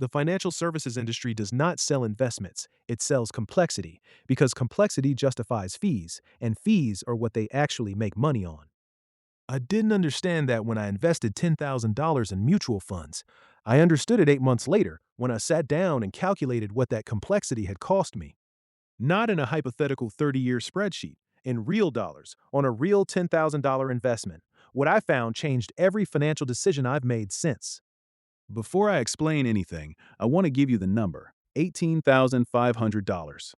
The financial services industry does not sell investments, it sells complexity, because complexity justifies fees, and fees are what they actually make money on. I didn't understand that when I invested $10,000 in mutual funds. I understood it 8 months later when I sat down and calculated what that complexity had cost me. Not in a hypothetical 30-year spreadsheet, in real dollars, on a real $10,000 investment. What I found changed every financial decision I've made since. Before I explain anything, I want to give you the number $18,500.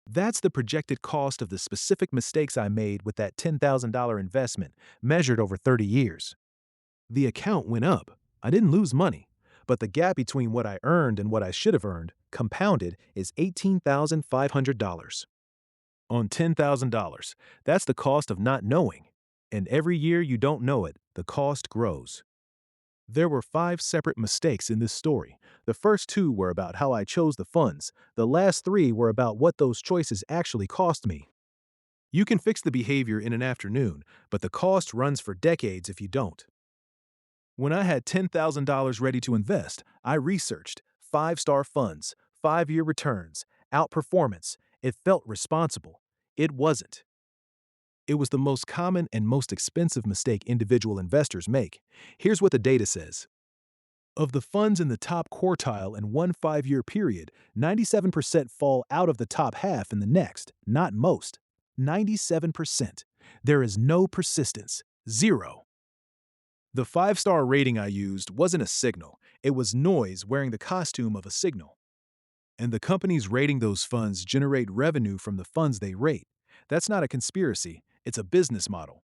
That's the projected cost of the specific mistakes I made with that $10,000 investment, measured over 30 years. The account went up. I didn't lose money. But the gap between what I earned and what I should have earned, compounded, is $18,500. On $10,000, that's the cost of not knowing. And every year you don't know it, the cost grows. There were 5 separate mistakes in this story. The first 2 were about how I chose the funds. The last 3 were about what those choices actually cost me. You can fix the behavior in an afternoon, but the cost runs for decades if you don't. When I had $10,000 ready to invest, I researched 5-star funds, 5-year returns, outperformance. It felt responsible. It wasn't. It was the most common and most expensive mistake individual investors make. Here's what the data says. Of the funds in the top quartile in one 5-year period, 97% fall out of the top half in the next, not most. 97%. There is no persistence. Zero. The 5-star rating I used wasn't a signal. It was noise wearing the costume of a signal. And the companies rating those funds generate revenue from the funds they rate. That's not a conspiracy. It's a business model.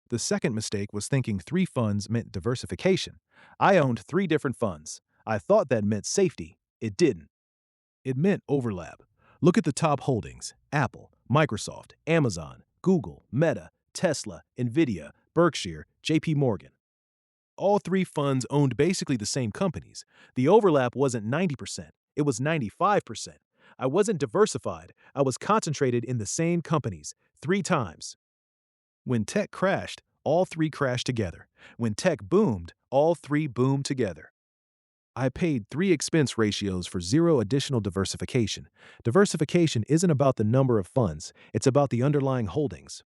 The second mistake was thinking 3 funds meant diversification. I owned 3 different funds. I thought that meant safety. It didn't. It meant overlap. Look at the top holdings: Apple, Microsoft, Amazon, Google, Meta, Tesla, Nvidia, Berkshire, JP Morgan. All 3 funds owned basically the same companies. The overlap wasn't 90%, it was 95%. I wasn't diversified, I was concentrated in the same companies, 3 times. When tech crashed, all 3 crashed together. When tech boomed, all 3 boomed together. I paid 3 expense ratios for 0 additional diversification. Diversification isn't about the number of funds, it's about the underlying holdings.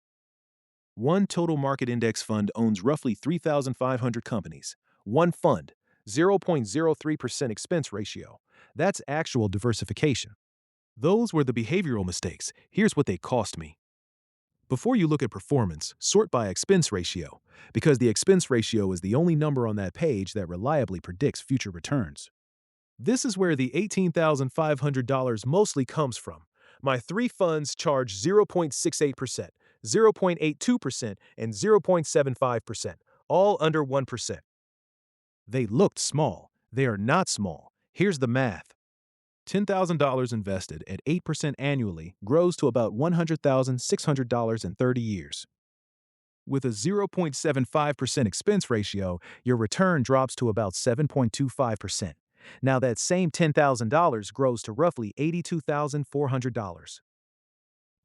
One total market index fund owns roughly 3,500 companies. One fund, 0.03% expense ratio. That's actual diversification. Those were the behavioral mistakes. Here's what they cost me. Before you look at performance, sort by expense ratio, because the expense ratio is the only number on that page that reliably predicts future returns. This is where the $18,500 mostly comes from. My 3 funds charge 0.68%, 0.82%, and 0.75%, all under 1%. They looked small. They are not small. Here's the math. $10,000 invested at 8% annually grows to about $100,600 in 30 years. With a 0.75% expense ratio, your return drops to about 7.25%. Now that same $10,000 grows to roughly $82,400.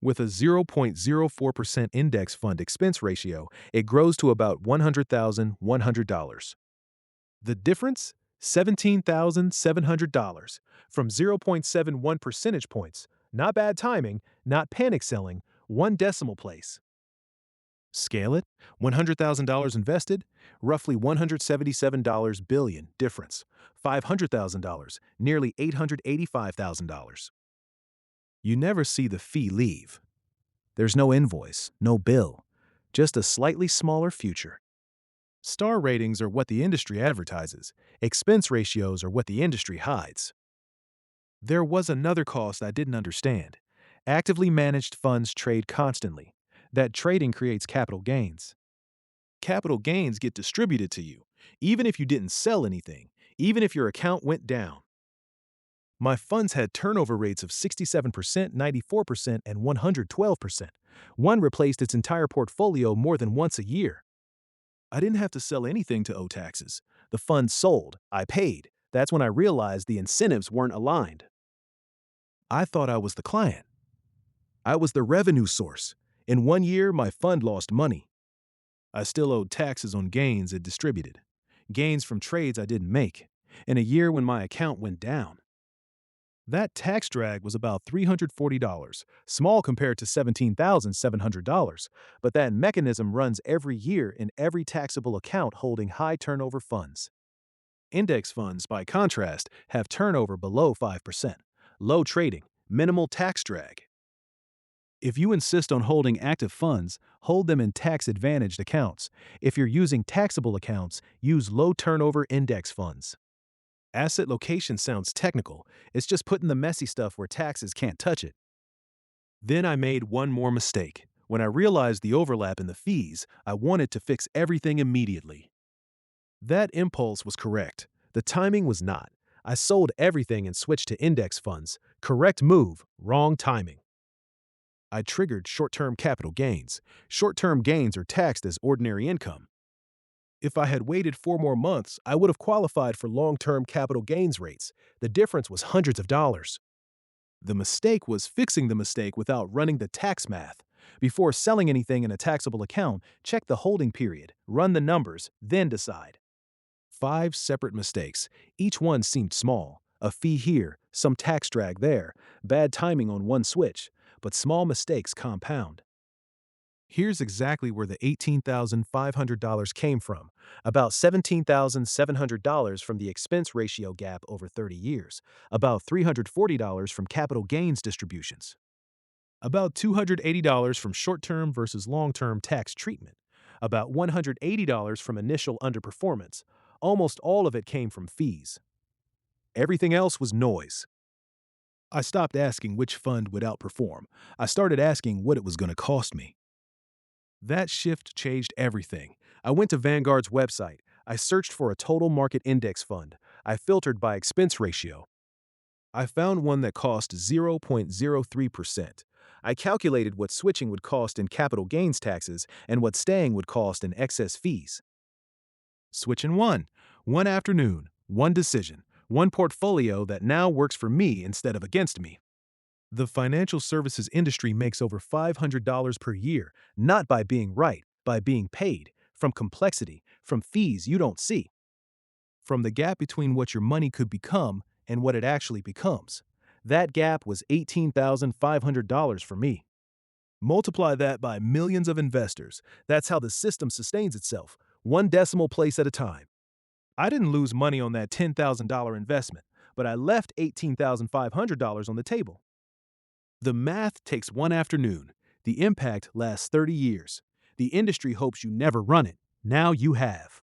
With a 0.04% index fund expense ratio, it grows to about $100,100. The difference? $17,700 from 0.71 percentage points. Not bad timing, not panic selling, 1 decimal place. Scale it, $100,000 invested, roughly $177 billion difference. $500,000, nearly $885,000. You never see the fee leave. There's no invoice, no bill, just a slightly smaller future. Star ratings are what the industry advertises. Expense ratios are what the industry hides. There was another cost I didn't understand. Actively managed funds trade constantly. That trading creates capital gains. Capital gains get distributed to you, even if you didn't sell anything, even if your account went down. My funds had turnover rates of 67%, 94%, and 112%. One replaced its entire portfolio more than once a year. I didn't have to sell anything to owe taxes. The fund sold. I paid. That's when I realized the incentives weren't aligned. I thought I was the client. I was the revenue source. In 1 year, my fund lost money. I still owed taxes on gains it distributed. Gains from trades I didn't make. in a year when my account went down. That tax drag was about $340, small compared to $17,700, but that mechanism runs every year in every taxable account holding high turnover funds. Index funds, by contrast, have turnover below 5%, low trading, minimal tax drag. If you insist on holding active funds, hold them in tax-advantaged accounts. If you're using taxable accounts, use low-turnover index funds. Asset location sounds technical. It's just putting the messy stuff where taxes can't touch it. Then I made one more mistake. When I realized the overlap in the fees, I wanted to fix everything immediately. That impulse was correct. The timing was not. I sold everything and switched to index funds. Correct move, wrong timing. I triggered short-term capital gains. Short-term gains are taxed as ordinary income. If I had waited 4 more months, I would have qualified for long-term capital gains rates. The difference was hundreds of dollars. The mistake was fixing the mistake without running the tax math. Before selling anything in a taxable account, check the holding period, run the numbers, then decide. 5 separate mistakes. Each one seemed small. A fee here, some tax drag there, bad timing on one switch. But small mistakes compound. Here's exactly where the $18,500 came from. About $17,700 from the expense ratio gap over 30 years. About $340 from capital gains distributions. About $280 from short-term versus long-term tax treatment. About $180 from initial underperformance. Almost all of it came from fees. Everything else was noise. I stopped asking which fund would outperform. I started asking what it was going to cost me. That shift changed everything. I went to Vanguard's website. I searched for a total market index fund. I filtered by expense ratio. I found one that cost 0.03%. I calculated what switching would cost in capital gains taxes and what staying would cost in excess fees. Switch in one afternoon, one decision, one portfolio that now works for me instead of against me. The financial services industry makes over $500 per year, not by being right, by being paid, from complexity, from fees you don't see, from the gap between what your money could become and what it actually becomes. That gap was $18,500 for me. Multiply that by millions of investors. That's how the system sustains itself, one decimal place at a time. I didn't lose money on that $10,000 investment, but I left $18,500 on the table. The math takes one afternoon. The impact lasts 30 years. The industry hopes you never run it. Now you have.